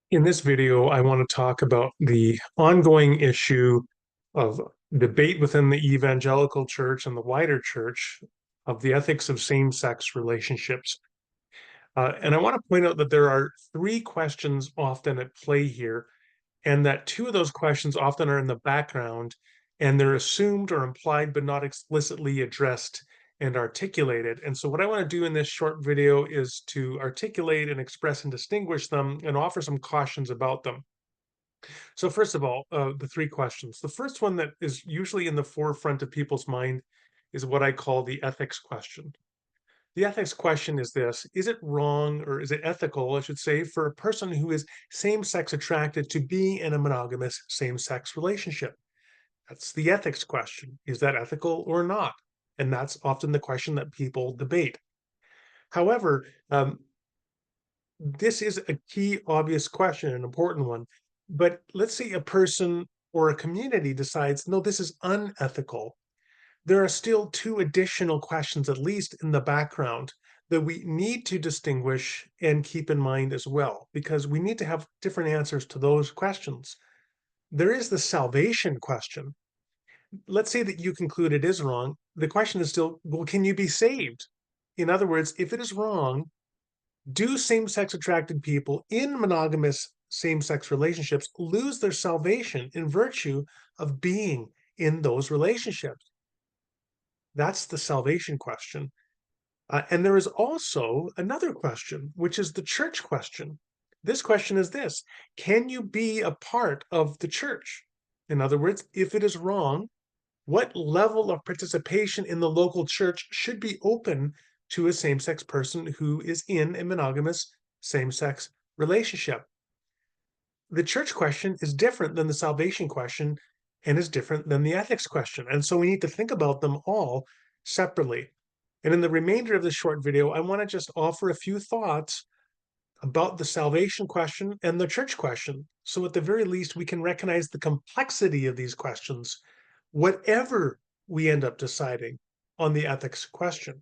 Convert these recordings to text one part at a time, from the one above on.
In this video, I want to talk about the ongoing issue of debate within the evangelical church and the wider church of the ethics of same-sex relationships. And I want to point out that there are three questions often at play here, and that two of those questions often are in the background, and they're assumed or implied but not explicitly addressed and articulated. And so what I want to do in this short video is to articulate and express and distinguish them and offer some cautions about them. So first of all, the three questions. The first one that is usually in the forefront of people's mind is what I call the ethics question. The ethics question is this: is it wrong, or is it ethical, I should say, for a person who is same-sex attracted to be in a monogamous same-sex relationship? That's the ethics question. Is that ethical or not? And that's often the question that people debate. However, this is a key, obvious question, an important one. But let's say a person or a community decides, no, this is unethical. There are still two additional questions, at least in the background, that we need to distinguish and keep in mind as well, because we need to have different answers to those questions. There is the salvation question. Let's say that you conclude it is wrong. The question is still, well, can you be saved? In other words, if it is wrong, do same-sex attracted people in monogamous same-sex relationships lose their salvation in virtue of being in those relationships? That's the salvation question. And there is also another question, which is the church question. This question is this: can you be a part of the church? In other words, if it is wrong, what level of participation in the local church should be open to a same-sex person who is in a monogamous same-sex relationship? The church question is different than the salvation question and is different than the ethics question. And so we need to think about them all separately. And in the remainder of this short video, I want to just offer a few thoughts about the salvation question and the church question. So at the very least, we can recognize the complexity of these questions, whatever we end up deciding on the ethics question.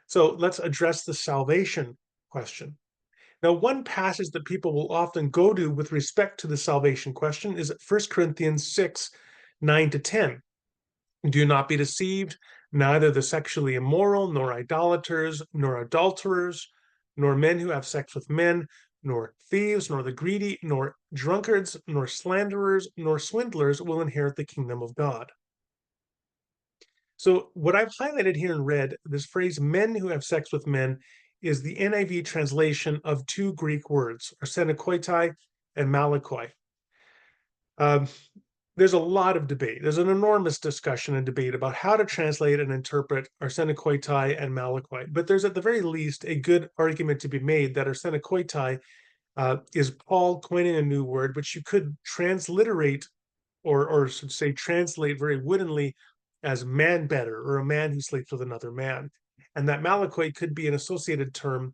So let's address the salvation question. Now, one passage that people will often go to with respect to the salvation question is 1 Corinthians 6, 9 to 10. Do not be deceived, neither the sexually immoral, nor idolaters, nor adulterers, nor men who have sex with men, nor thieves, nor the greedy, nor drunkards, nor slanderers, nor swindlers will inherit the kingdom of God. So what I've highlighted here in red, this phrase men who have sex with men, is the NIV translation of two Greek words, arsenokoitai and malakoi. Um, there's a lot of debate. There's an enormous discussion and debate about how to translate and interpret arsenokoitai and malakoi. But there's at the very least a good argument to be made that arsenokoitai is Paul coining a new word, which you could transliterate or should say translate very woodenly as man better, or a man who sleeps with another man. And that malakoi could be an associated term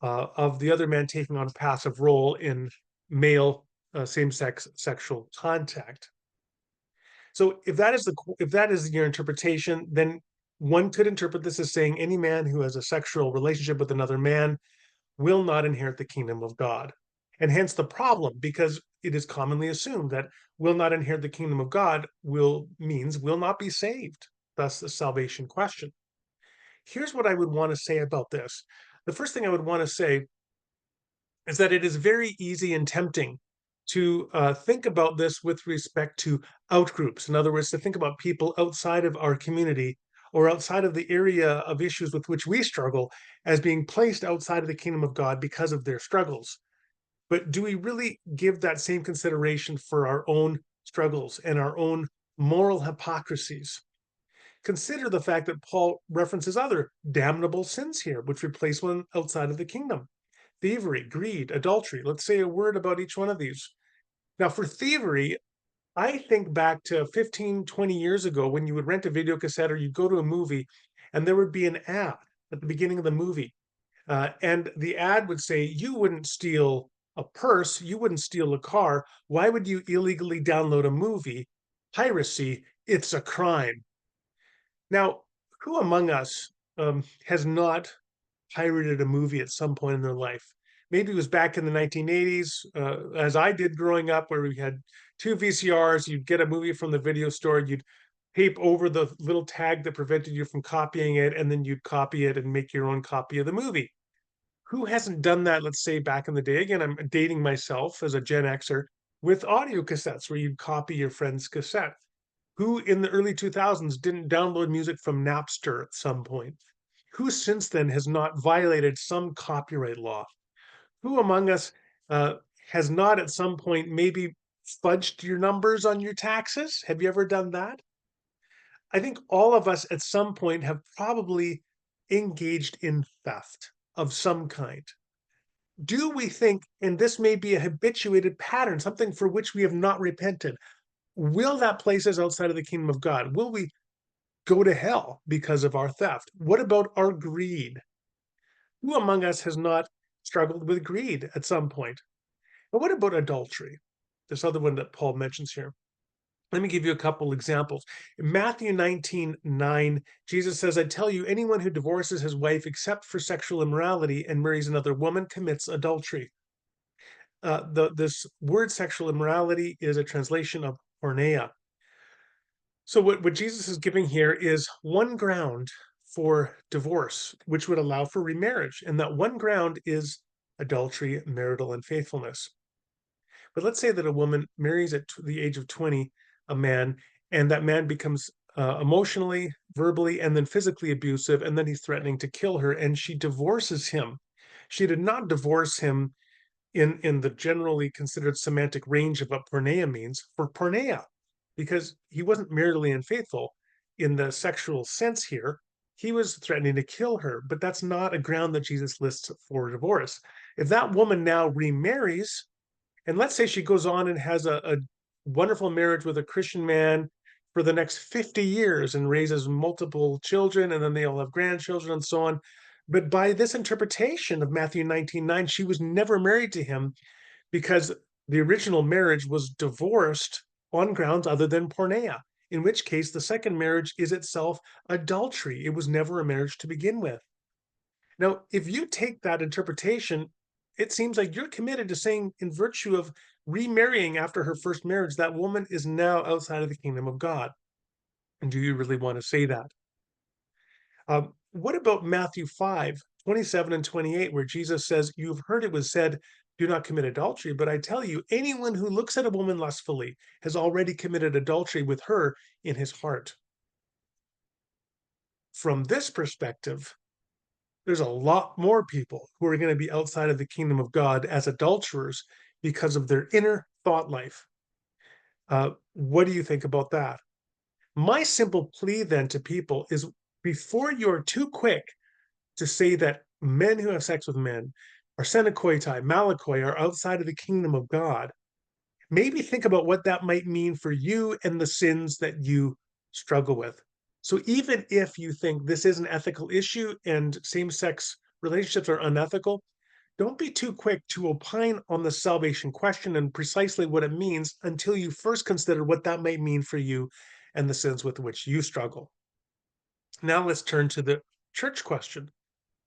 of the other man taking on a passive role in male same-sex sexual contact. So if that is your interpretation, then one could interpret this as saying any man who has a sexual relationship with another man will not inherit the kingdom of God. And hence the problem, because it is commonly assumed that will not inherit the kingdom of God means will not be saved. Thus the salvation question. Here's what I would want to say about this. The first thing I would want to say is that it is very easy and tempting to think about this with respect to outgroups. In other words, to think about people outside of our community or outside of the area of issues with which we struggle as being placed outside of the kingdom of God because of their struggles. But do we really give that same consideration for our own struggles and our own moral hypocrisies? Consider the fact that Paul references other damnable sins here, which would place one outside of the kingdom: thievery, greed, adultery. Let's say a word about each one of these. Now, for thievery, I think back to 15, 20 years ago when you would rent a video cassette or you'd go to a movie and there would be an ad at the beginning of the movie. And the ad would say, you wouldn't steal a purse, you wouldn't steal a car. Why would you illegally download a movie? Piracy, it's a crime. Now, who among us has not pirated a movie at some point in their life? Maybe it was back in the 1980s, as I did growing up, where we had two VCRs. You'd get a movie from the video store, you'd tape over the little tag that prevented you from copying it, and then you'd copy it and make your own copy of the movie. Who hasn't done that, let's say, back in the day? Again, I'm dating myself as a Gen Xer with audio cassettes where you'd copy your friend's cassette. Who in the early 2000s didn't download music from Napster at some point? Who since then has not violated some copyright law? Who among us uh, has not at some point maybe fudged your numbers on your taxes? Have you ever done that? I think all of us at some point have probably engaged in theft of some kind. Do we think, and this may be a habituated pattern, something for which we have not repented, will that place us outside of the kingdom of God? Will we go to hell because of our theft? What about our greed? Who among us has not struggled with greed at some point? And what about adultery? This other one that Paul mentions here. Let me give you a couple examples. In Matthew 19:9, Jesus says, I tell you, anyone who divorces his wife except for sexual immorality and marries another woman commits adultery. This word sexual immorality is a translation of porneia. So what Jesus is giving here is one ground for divorce, which would allow for remarriage. And that one ground is adultery, marital unfaithfulness. But let's say that a woman marries at the age of 20 a man, and that man becomes emotionally, verbally, and then physically abusive, and then he's threatening to kill her, and she divorces him. She did not divorce him in the generally considered semantic range of what porneia means for porneia, because he wasn't maritally unfaithful in the sexual sense here. He was threatening to kill her, but that's not a ground that Jesus lists for divorce. If that woman now remarries, and let's say she goes on and has a wonderful marriage with a Christian man for the next 50 years and raises multiple children, and then they all have grandchildren and so on. But by this interpretation of Matthew 19:9, she was never married to him because the original marriage was divorced on grounds other than porneia, in which case the second marriage is itself adultery. It was never a marriage to begin with. Now, if you take that interpretation, it seems like you're committed to saying, in virtue of remarrying after her first marriage, that woman is now outside of the kingdom of God. And do you really want to say that? What about Matthew 5:27 and 28, where Jesus says, you've heard it was said, do not commit adultery, but I tell you, anyone who looks at a woman lustfully has already committed adultery with her in his heart. From this perspective, there's a lot more people who are going to be outside of the kingdom of God as adulterers because of their inner thought life. What do you think about that? My simple plea then to people is, before you're too quick to say that men who have sex with men or senecoitai, malakoi, are outside of the kingdom of God, maybe think about what that might mean for you and the sins that you struggle with. So even if you think this is an ethical issue and same-sex relationships are unethical, don't be too quick to opine on the salvation question and precisely what it means until you first consider what that might mean for you and the sins with which you struggle. Now let's turn to the church question.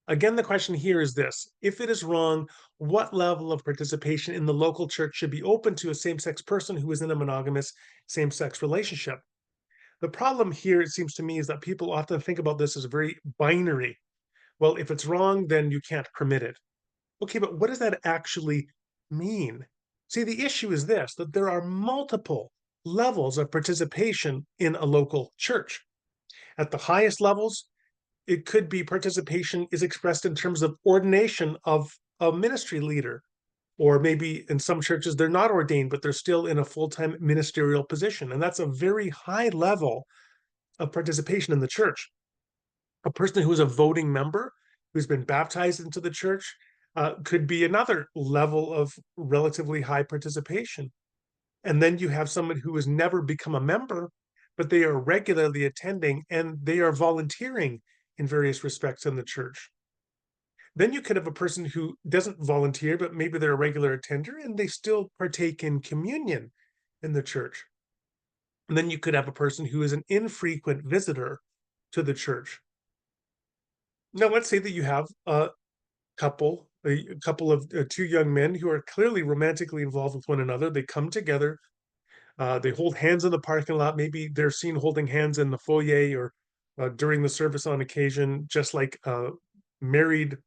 Again, the question here is this: if it is wrong, what level of participation in the local church should be open to a same-sex person who is in a monogamous same-sex relationship? The problem here, it seems to me, is that people often think about this as very binary. Well, if it's wrong, then you can't permit it. Okay, but what does that actually mean? See, the issue is this, that there are multiple levels of participation in a local church. At the highest levels, it could be participation is expressed in terms of ordination of a ministry leader, or maybe in some churches they're not ordained, but they're still in a full-time ministerial position, and that's a very high level of participation in the church. A person who is a voting member who's been baptized into the church could be another level of relatively high participation. And then you have someone who has never become a member, but they are regularly attending and they are volunteering in various respects in the church. Then you could have a person who doesn't volunteer, but maybe they're a regular attender and they still partake in communion in the church. And then you could have a person who is an infrequent visitor to the church. Now, let's say that you have a couple, a couple of two young men who are clearly romantically involved with one another. They come together, they hold hands in the parking lot. Maybe they're seen holding hands in the foyer or during the service on occasion, just like a married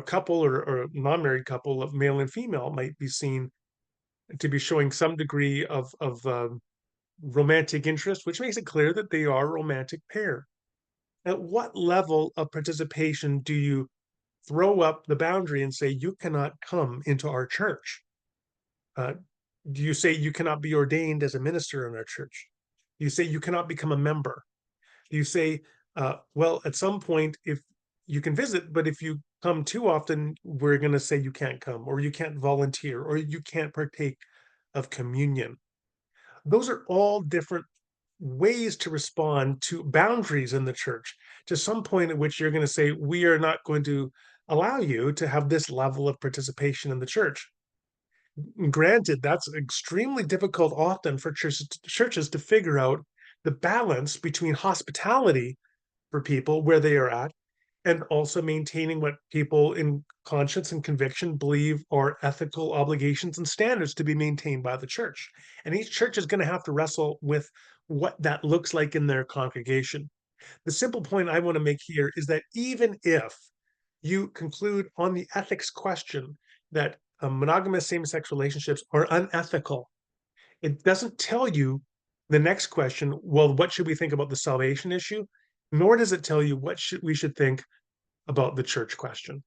couple or a non-married couple of male and female might be seen to be showing some degree of romantic interest, which makes it clear that they are a romantic pair. At what level of participation do you throw up the boundary and say, you cannot come into our church? Uh, do you say you cannot be ordained as a minister in our church? Do you say you cannot become a member? Do you say, well, at some point, if you can visit, but if you come too often, we're going to say you can't come, or you can't volunteer, or you can't partake of communion? Those are all different ways to respond to boundaries in the church, to some point at which you're going to say, we are not going to allow you to have this level of participation in the church. Granted, that's extremely difficult often for churches to figure out the balance between hospitality for people where they are at and also maintaining what people in conscience and conviction believe are ethical obligations and standards to be maintained by the church. And each church is going to have to wrestle with what that looks like in their congregation. The simple point I want to make here is that even if you conclude on the ethics question that monogamous same-sex relationships are unethical, it doesn't tell you the next question, well, what should we think about the salvation issue? Nor does it tell you what we should think about the church question.